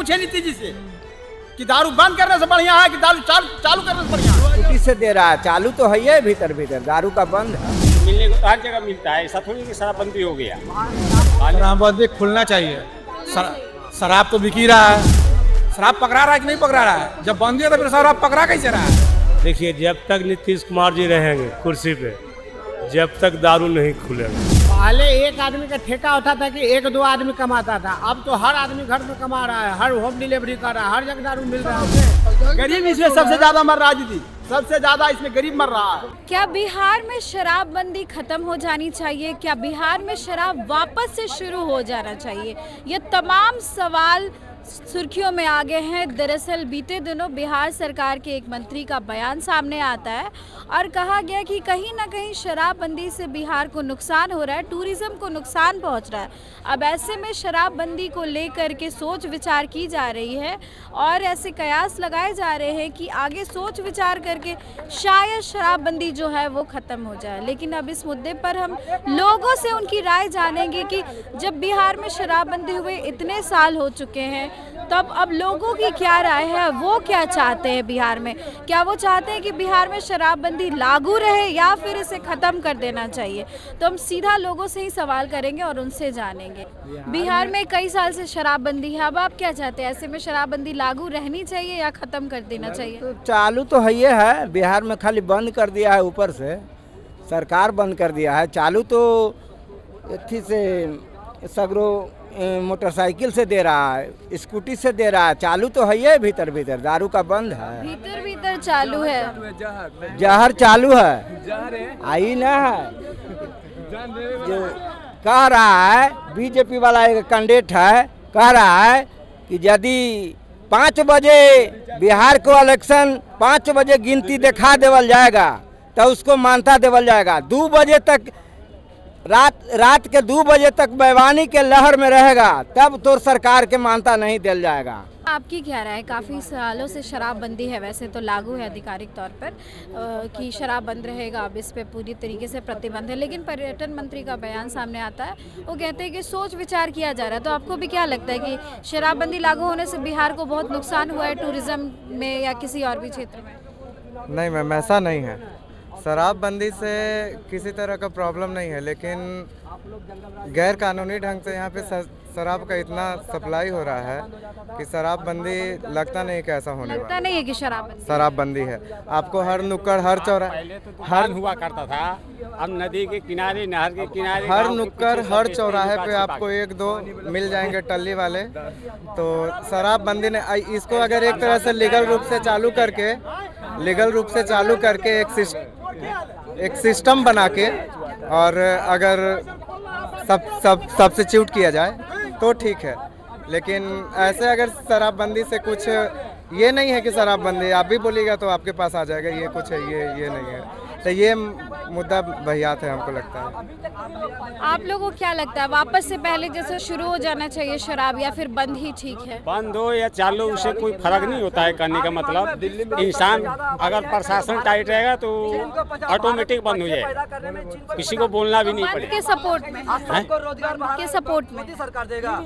पूछे नीति जी से कि दारू बंद करने से बढ़िया है कि दारू चालू करने से बढ़िया है। स्कूटी से दे रहा है, चालू तो है ही भीतर दारू का बंद है। मिलने को हर जगह मिलता है, ऐसा थोड़ी कि शराबबंदी हो गया। शराबबंदी खुलना चाहिए। शराब तो बिक ही रहा है, शराब पकड़ा रहा है कि नहीं पकड़ा रहा है? जब बंद है तो फिर शराब पकड़ा कैसे रहा है? देखिए, जब तक नीतीश कुमार जी रहेंगे कुर्सी पे, जब तक दारू नहीं खुलेगा। पहले एक आदमी का ठेका होता था कि एक दो आदमी कमाता था, अब तो हर आदमी घर में कमा रहा है, हर होम डिलीवरी कर रहा है, हर जगह दारू मिल रहा है। गरीब इसमें सबसे ज्यादा मर रहा है दीदी, सबसे ज्यादा इसमें गरीब मर रहा है। क्या बिहार में शराबबंदी खत्म हो जानी चाहिए? क्या बिहार में शराब वापस से शुरू हो जाना चाहिए? ये तमाम सवाल सुर्खियों में आ गए हैं। दरअसल बीते दिनों बिहार सरकार के एक मंत्री का बयान सामने आता है और कहा गया कि कहीं ना कहीं शराबबंदी से बिहार को नुकसान हो रहा है, टूरिज्म को नुकसान पहुंच रहा है। अब ऐसे में शराबबंदी को लेकर के सोच विचार की जा रही है और ऐसे कयास लगाए जा रहे हैं कि आगे सोच विचार करके शायद शराबबंदी जो है वो ख़त्म हो जाए। लेकिन अब इस मुद्दे पर हम लोगों से उनकी राय जानेंगे कि जब बिहार में शराबबंदी हुए इतने साल हो चुके हैं, तब अब लोगों की क्या राय है, वो क्या चाहते हैं बिहार में? क्या वो चाहते हैं कि बिहार में शराबबंदी लागू रहे या फिर इसे ख़त्म कर देना चाहिए? तो हम सीधा लोगों से ही सवाल करेंगे और उनसे जानेंगे। बिहार में कई साल से शराबबंदी है, अब आप क्या चाहते हैं? ऐसे में शराबबंदी लागू रहनी चाहिए या ख़त्म कर देना चाहिए? तो चालू तो है, ये है बिहार में, खाली बंद कर दिया है, ऊपर से सरकार बंद कर दिया है। चालू तो इतनी से सगरो मोटरसाइकिल से दे रहा है, स्कूटी से दे रहा है, चालू तो है ही भीतर दारू का बंद है। भीतर चालू है, जहर चालू है, आई ना है। जो कह रहा है बीजेपी वाला एक कैंडिडेट है, कह रहा है कि यदि 5 बजे बिहार को इलेक्शन 5 बजे गिनती दिखा देवल जाएगा तो उसको मान्यता देवल जाएगा। 2 बजे तक रात के 2 बजे तक बैवानी के लहर में रहेगा, तब तो सरकार के मान्यता नहीं दिल जाएगा। आपकी क्या राय? काफ़ी सालों से शराबबंदी है, वैसे तो लागू है आधिकारिक तौर पर कि शराब बंद रहेगा, अब इस पे पूरी तरीके से प्रतिबंध है। लेकिन पर्यटन मंत्री का बयान सामने आता है, वो कहते हैं कि सोच विचार किया जा रहा है। तो आपको भी क्या लगता है कि शराबबंदी लागू होने से बिहार को बहुत नुकसान हुआ है टूरिज्म में या किसी और भी क्षेत्र में? नहीं मैम, ऐसा नहीं है। शराबबंदी से किसी तरह का प्रॉब्लम नहीं है, लेकिन गैर कानूनी ढंग से यहाँ पे शराब का इतना सप्लाई हो रहा है कि शराबबंदी लगता नहीं कि ऐसा होने लगता नहीं है कि शराबबंदी है। आपको हर नुक्कड़, हर चौराहे, हर हुआ करता था, अब नदी के किनारे, नहर के किनारे, हर नुक्कड़, हर चौराहे पे आपको 1-2 मिल जाएंगे टल्ली वाले। तो शराबबंदी ने इसको अगर एक तरह से लीगल रूप से चालू करके एक सिस्टम बना के और अगर सब्स्टिट्यूट किया जाए तो ठीक है। लेकिन ऐसे अगर शराबबंदी से कुछ ये नहीं है कि शराबबंदी आप भी बोलिएगा तो आपके पास आ जाएगा, ये कुछ है, ये नहीं है। तो ये मुद्दा बहियात है, हमको लगता है। आप लोगों को क्या लगता है, वापस से पहले जैसे शुरू हो जाना चाहिए शराब या फिर बंद ही ठीक है? बंद हो या चालू, उससे कोई फर्क नहीं होता है। कहने का मतलब इंसान, अगर प्रशासन टाइट रहेगा तो ऑटोमेटिक बंद हो जाएगा, किसी को बोलना भी नहीं पड़ेगा। के सपोर्ट में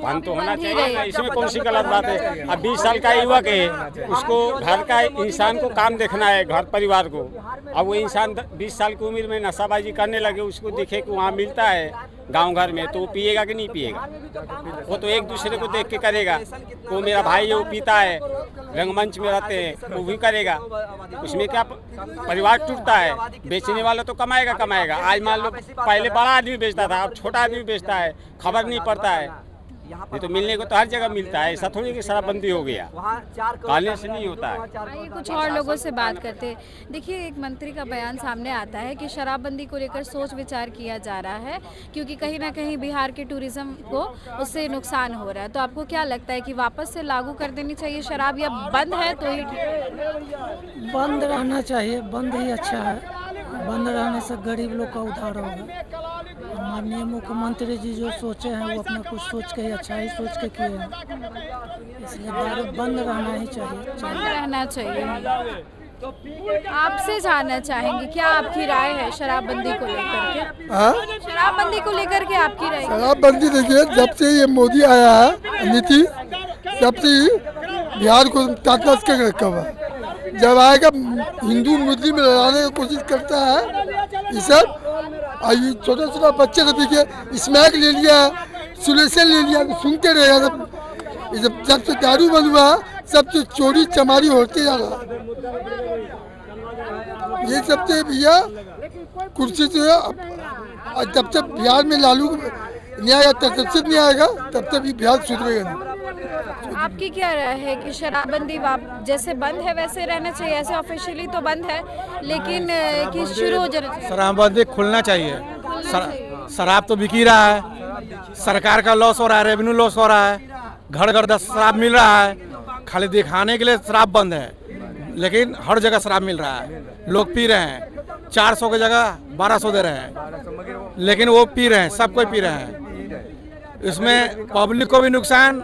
बंद तो होना चाहिए, इसमें कौन सी गलत बात है? अब 20 साल का युवक है, उसको घर का इंसान को काम देखना है, घर परिवार को। अब वो इंसान 20 साल की उम्र में नशाबाजी करने लगे, उसको देखे कि वहाँ मिलता है गांव घर में, तो वो पिएगा कि नहीं पिएगा? वो तो एक दूसरे को देख के करेगा। वो मेरा भाई है, वो पीता है, रंगमंच में रहते हैं, वो भी करेगा। उसमें क्या परिवार टूटता है? बेचने वाला तो कमाएगा। आज मान लो पहले बड़ा आदमी बेचता था, अब छोटा आदमी बेचता है, खबर नहीं पड़ता है। ये तो मिलने को तो हर जगह मिलता है, ऐसा थोड़ी कि शराबबंदी हो गया, कहने से नहीं होता है। आइए कुछ और लोगों से बात करते हैं। देखिए, एक मंत्री का बयान सामने आता है कि शराबबंदी को लेकर सोच विचार किया जा रहा है क्योंकि कहीं ना कहीं बिहार के टूरिज्म को उससे नुकसान हो रहा है। तो आपको क्या लगता है कि वापस से लागू कर देनी चाहिए शराब या बंद है तो ही ठीक? बंद रहना चाहिए, बंद ही अच्छा है। बंद रहने से गरीब लोग का उद्धार होगा। माननीय मुख्यमंत्री जी जो सोचे हैं वो अपना कुछ सोच के ही अच्छा ही सोच के किए हैं, इसलिए दारू बंद रहना ही चाहिए। रहना चाहिए। आपसे जानना चाहेंगे, क्या आपकी राय है शराबबंदी को लेकर के? शराबबंदी को लेकर के आपकी राय? शराबबंदी देखिए, जब से ये मोदी आया है नीति, तब से ही बिहार को ताकत के रखा हुआ। जब आएगा हिंदू मुस्लिम लड़ाने की कोशिश करता है ये सब। ये छोटा छोटा बच्चे तो देखिए स्मैक ले लिया, सुलेशन ले लिया, सुनते रहेगा सब। जब से दारू बंद हुआ सबसे चोरी चमारी होते जा रहा। ये सबसे भैया कुर्सी से जब तक बिहार में लालू नहीं आएगा तब तक नहीं आएगा, तब तक भी बिहार सुधरेगा नहीं। आपकी क्या राय है कि शराबबंदी जैसे बंद है वैसे रहना चाहिए? ऐसे ऑफिशियली तो बंद है लेकिन कि शुरू हो जाना चाहिए। शराबबंदी खुलना चाहिए। शराब तो बिक ही रहा है, सरकार का लॉस हो रहा है, रेवेन्यू लॉस हो रहा है, घर घर 10 शराब मिल रहा है। खाली दिखाने के लिए शराब बंद है, लेकिन हर जगह शराब मिल रहा है। लोग पी रहे हैं, 400 की जगह 1200 दे रहे हैं, लेकिन वो पी रहे हैं, सब कोई पी रहे हैं। इसमें पब्लिक को भी नुकसान,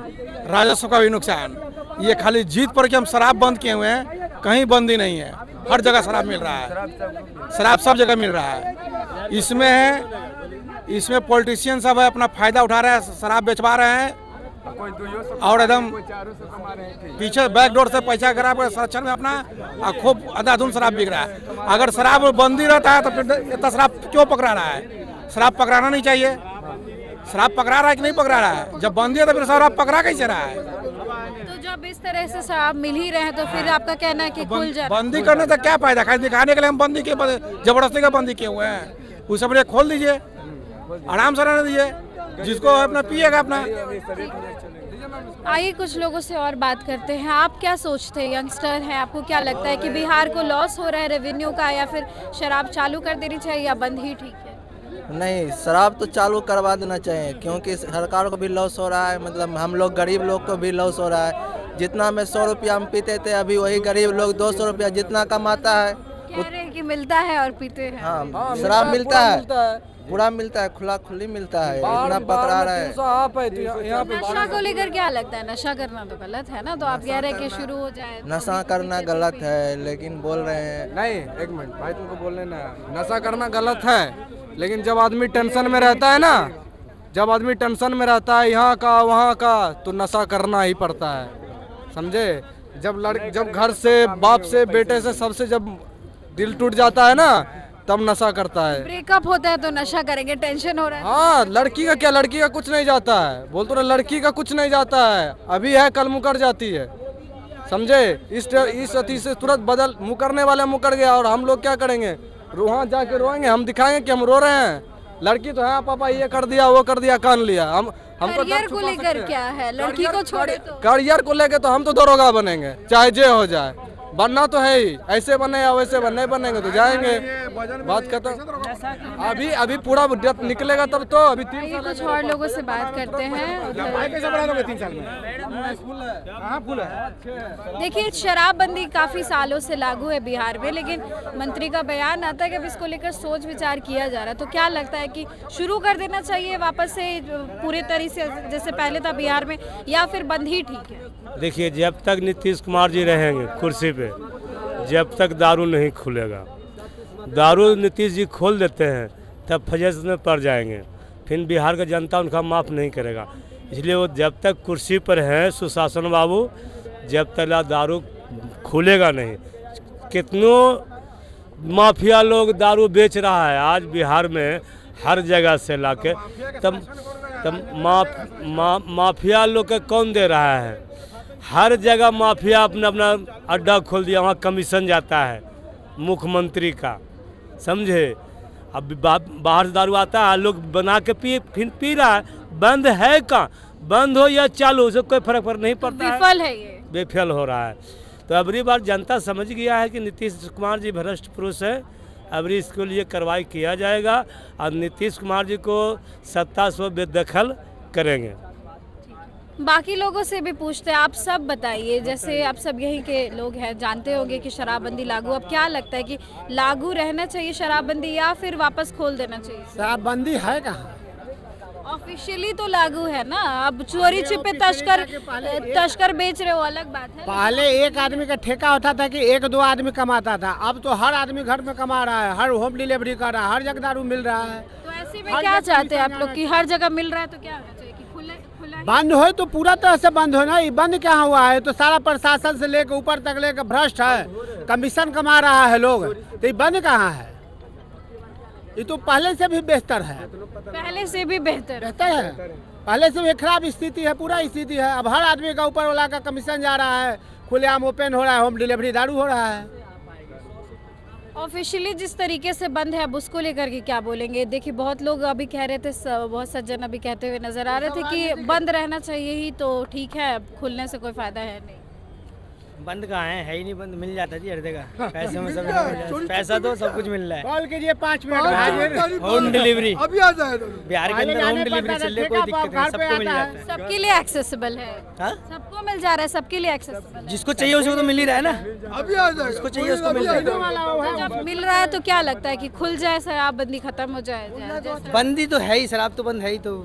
राजस्व का भी नुकसान। ये खाली जीत पर कि हम शराब बंद किए हुए हैं, कहीं बंदी नहीं है। हर जगह शराब मिल रहा है, शराब सब जगह मिल रहा है। इसमें पॉलिटिशियन सब है अपना फायदा उठा रहे हैं, शराब बेचवा रहे हैं और एकदम पीछे बैकडोर से पैसा करा कर संरक्षण में अपना खूब अंधाधुंध शराब बिक रहा है। अगर शराब बंदी रहता है तो फिर इतना शराब क्यों पकड़ा रहा है? शराब पकड़ाना नहीं चाहिए। शराब पकड़ा रहा है कि नहीं पकड़ा रहा है? जब बंदी है तो फिर शराब पकड़ा कैसे रहा है? तो जब इस तरह से शराब मिल ही रहे हैं तो फिर आपका कहना है कि खुल जाए। बंदी करने से क्या फायदा? खाली दिखाने के लिए हम बंदी के जबरदस्ती का बंदी किए हुए हैं। उस सब खोल दीजिए, आराम से रहने दीजिए, जिसको अपना पिएगा अपना। आइए कुछ लोगों से और बात करते हैं। आप क्या सोचते हैं, यंगस्टर हैं, आपको क्या लगता है कि बिहार को लॉस हो रहा है रेवेन्यू का, या फिर शराब चालू कर देनी चाहिए या बंद ही ठीक है? नहीं, शराब तो चालू करवा देना चाहिए, क्योंकि सरकार को भी लॉस हो रहा है, मतलब हम लोग गरीब लोग को भी लॉस हो रहा है। जितना में 100 रुपया हम पीते थे, अभी वही गरीब लोग 200 रुपया जितना कमाता है कह रहे हैं कि मिलता है और पीते हैं। हाँ, शराब मिलता है, पूरा मिलता है, खुला खुली मिलता है, इतना पकड़ा रहा है। नशा को लेकर क्या लगता है? नशा करना तो गलत है ना, तो आप कह रहे हैं कि शुरू हो जाए। नशा करना गलत है, लेकिन बोल रहे हैं नहीं, एक मिनट भाई, तुमको बोलने ना, नशा करना गलत है, लेकिन जब आदमी टेंशन में रहता है ना, जब आदमी टेंशन में रहता है यहाँ का वहाँ का, तो नशा करना ही पड़ता है, समझे? जब घर से, बाप से, बेटे से, सबसे जब दिल टूट जाता है ना, तब नशा करता है। ब्रेकअप होता है तो नशा करेंगे, टेंशन हो रहा है। हाँ, लड़की का क्या, लड़की का कुछ नहीं जाता है, बोल तो लड़की का कुछ नहीं जाता है, अभी है कल मुकर जाती है, समझे? इस अति से तुरंत बदल, मुकरने वाले मुकर गया, और हम लोग क्या करेंगे? वहाँ जाके रोएंगे, हम दिखाएंगे कि हम रो रहे हैं। लड़की तो है, पापा ये कर दिया, वो कर दिया, कान लिया। हमको करियर को लेकर क्या है? लड़की को छोड़े तो करियर को लेकर तो हम तो दरोगा बनेंगे, चाहे जे हो जाए। बनना तो है ही, ऐसे बने या वैसे बने, नहीं बनेंगे तो जाएंगे, बात खत्म। अभी पूरा निकलेगा तब तो। अभी 3 साल कुछ और लोगों से बात करते हैं। 3 साल में देखिए, शराबबंदी काफ़ी सालों से लागू है बिहार में, लेकिन मंत्री का बयान आता है कि अब इसको लेकर सोच विचार किया जा रहा है। तो क्या लगता है कि शुरू कर देना चाहिए वापस से पूरे तरीके से जैसे पहले था बिहार में, या फिर बंद ही ठीक है? देखिए, जब तक नीतीश कुमार जी रहेंगे कुर्सी पे, जब तक दारू नहीं खुलेगा। दारू नीतीश जी खोल देते हैं तब फजस में पड़ जाएंगे, फिर बिहार का जनता उनका माफ़ नहीं करेगा। इसलिए वो जब तक कुर्सी पर हैं सुशासन बाबू, जब तक दारू खुलेगा नहीं। कितनों माफिया लोग दारू बेच रहा है आज बिहार में, हर जगह से लाके, तब माफिया लोग के कौन दे रहा है? हर जगह माफिया अपना अपना अड्डा खोल दिया, वहाँ कमीशन जाता है मुख्यमंत्री का, समझे? अब बाहर से दारू आता है, लोग बना के फिर पी रहा है। बंद है कहाँ? बंद हो या चालू, उससे कोई फर्क नहीं पड़ता है। विफल है ये, बेफल हो रहा है। तो अबरी बार जनता समझ गया है कि नीतीश कुमार जी भ्रष्ट पुरुष है। अबरी इसके लिए कार्रवाई किया जाएगा और नीतीश कुमार जी को सत्ता से बेदखल करेंगे। बाकी लोगों से भी पूछते हैं, आप सब बताइए, जैसे आप सब यहीं के लोग हैं, जानते होंगे कि शराबबंदी लागू, अब क्या लगता है कि लागू रहना चाहिए शराबबंदी या फिर वापस खोल देना चाहिए? शराबबंदी है कहाँ? ऑफिशियली तो लागू है ना। अब चोरी छिपे तस्कर बेच रहे हो, अलग बात है। पहले एक आदमी का ठेका होता था कि 1-2 आदमी कमाता था, अब तो हर आदमी घर में कमा रहा है, हर होम डिलीवरी कर रहा है, हर जगह दारू मिल रहा है। तो ऐसे में क्या चाहते हैं आप लोग कि हर जगह मिल रहा है तो क्या होना चाहिए कि खुले बंद हो तो पूरा तरह से बंद हो ना। ये बंद क्या हुआ है? तो सारा प्रशासन से लेकर ऊपर तक लेकर भ्रष्ट है, कमीशन कमा रहा है लोग, तो ये बंद कहाँ है? ये तो पहले से भी बेहतर है। पहले से भी बेहतर है, पहले से भी खराब स्थिति है, पूरा स्थिति है। अब हर आदमी का ऊपर वाला का कमीशन जा रहा है, खुलेआम ओपन हो रहा है, होम डिलीवरी दारू हो रहा है। ऑफिशियली जिस तरीके से बंद है अब उसको लेकर के क्या बोलेंगे? देखिए बहुत लोग अभी कह रहे थे, बहुत सज्जन अभी कहते हुए नजर आ रहे थे कि बंद रहना चाहिए ही तो ठीक है, अब खुलने से कोई फायदा है नहीं। बंद कहाँ है ही नहीं, बंद मिल जाता जी हर जगह, पैसे में सब मिल जाता, पैसा तो सब कुछ मिल रहा है। कॉल कीजिए 5 मिनट, होम डिलीवरी अभी आ जाए। बिहार के अंदर होम डिलीवरी चल रही, कोई दिक्कत नहीं, सबको मिल जाता है। सबके लिए एक्सेसिबल है, हाँ? सबको मिल जा रहा है, सबके लिए एक्सेसिबल। जिसको चाहिए उसको तो मिल ही रहा है ना, अभी आ जाए, जिसको चाहिए उसको मिल रहा है। जब मिल रहा है तो क्या लगता है कि खुल जाए, शराबबंदी खत्म हो जाए? बंदी तो है ही, शराब तो बंद है ही, तो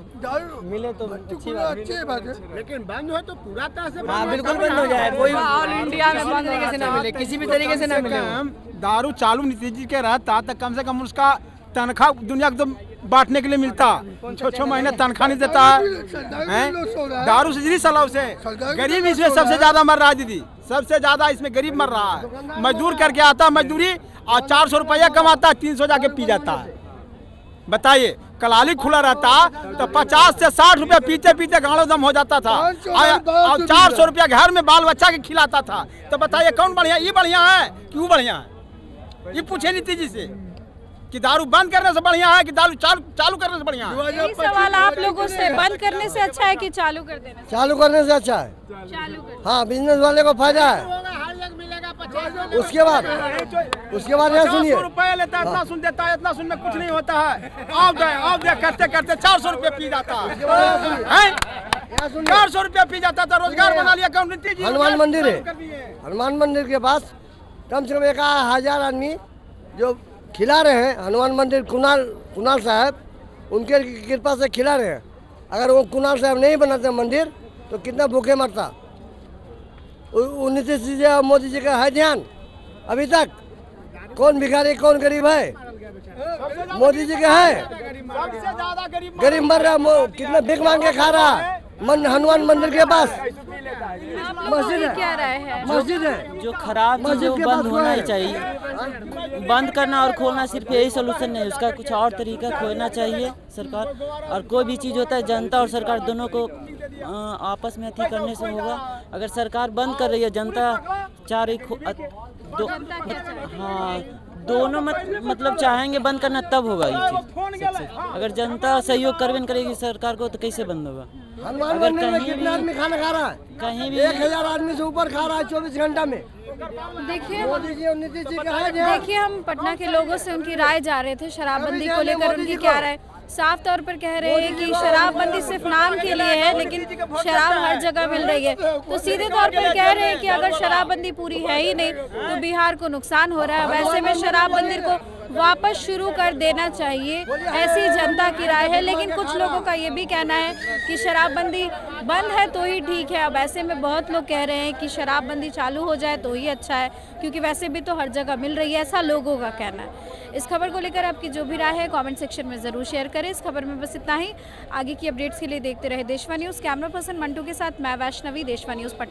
मिले तो अच्छी बात है। लेकिन बंद हो तो पूरा तरह से हाँ बिल्कुल बंद हो जाए, कोई ऑल इंडिया में बंद तरीके से ना मिले, किसी भी तरीके से ना मिले। दारू चालू नीतीश जी के रहता तो कम से कम उसका तनख्वाह दुनिया को तो बांटने के लिए मिलता, 6 महीने तनख्वाह नहीं देता है। दारू से जिस सलाह से गरीब इसमें सबसे ज्यादा मर रहा है दीदी, सबसे ज्यादा इसमें गरीब मर रहा है। मजदूर करके आता मजदूरी और 400 रुपया कमाता, 300 जाके पी जाता है। बताइए, कलाली खुला रहता तो 50 से 60 रुपया पीते पीते गाड़ो दम हो जाता था, और 400 रुपया घर में बाल बच्चा के खिलाता था। तो बताइए कौन बढ़िया, ये बढ़िया है कि वो बढ़िया है? ये पूछे नीतीश जी से कि दारू बंद करने से बढ़िया है कि दारू चालू करने से बढ़िया है? यही सवाल आप लोगों से, बंद करने से अच्छा है कि चालू कर देना? चालू करने से अच्छा है, चालू कर। हाँ, बिजनेस वाले को फायदा है। उसके बाद यहाँ सुनिए, 100 रुपया लेता है, इतना सुन देता है, इतना सुन में कुछ नहीं होता है। आओ दे करते करते 400 रुपया पी जाता है, 400 रुपया पी जाता था, रोजगार बना लिया। हनुमान मंदिर है, हनुमान मंदिर के पास कम से कम 1000 आदमी जो खिला रहे हैं। हनुमान मंदिर कुणाल साहब उनके कृपा से खिला रहे हैं। अगर वो कुणाल साहब नहीं बनाते मंदिर तो कितना भूखे मरता। नीतीश जी और मोदी जी का है ध्यान अभी तक? कौन भिखारी कौन गरीब है? मोदी जी का है। गरीब मर रहा, कितना भीख मांग के खा रहा है हनुमान मंदिर के पास। मस्जिद है, क्या राय है? मस्जिद है, जो खराब चीज़ वो बंद होना ही चाहिए। बंद करना और खोलना सिर्फ यही सोल्यूशन नहीं, उसका कुछ और तरीका खोजना चाहिए सरकार। और कोई भी चीज़ होता है जनता और सरकार दोनों को आपस में अथी करने से होगा। अगर सरकार बंद कर रही है, जनता चाह रही हाँ दोनों मतलब चाहेंगे बंद करना, तब होगा ये चीज़। अगर जनता सहयोग करबे करेगी सरकार को तो कैसे बंद होगा? अगर कितना आदमी खाना खा रहा है? कहीं भी 1000 आदमी से ऊपर खा रहा है 24 घंटा में। देखिए मोदी जी और नीतीश जी का है ध्यान। देखिए, हम पटना के लोगों से उनकी राय जा रहे थे शराबबंदी को लेकर, उनकी क्या राय? साफ तौर पर कह रहे हैं कि शराबबंदी सिर्फ नाम के लिए है, लेकिन शराब हर जगह मिल रही है। तो सीधे तौर पर कह रहे हैं कि अगर शराबबंदी पूरी है ही नहीं तो बिहार को नुकसान हो रहा है। वैसे में शराबबंदी को वापस शुरू कर देना चाहिए, ऐसी जनता की राय है। लेकिन कुछ लोगों का ये भी कहना है कि शराबबंदी बंद है तो ही ठीक है। अब ऐसे में बहुत लोग कह रहे हैं कि शराबबंदी चालू हो जाए तो ही अच्छा है, क्योंकि वैसे भी तो हर जगह मिल रही है, ऐसा लोगों का कहना है। इस खबर को लेकर आपकी जो भी राय है कमेंट सेक्शन में ज़रूर शेयर करें। इस खबर में बस इतना ही। आगे की अपडेट्स के लिए देखते रहे देशवा न्यूज़। कैमरा पर्सन मंटू के साथ मैं वैष्णवी, देशवा न्यूज़ पटना।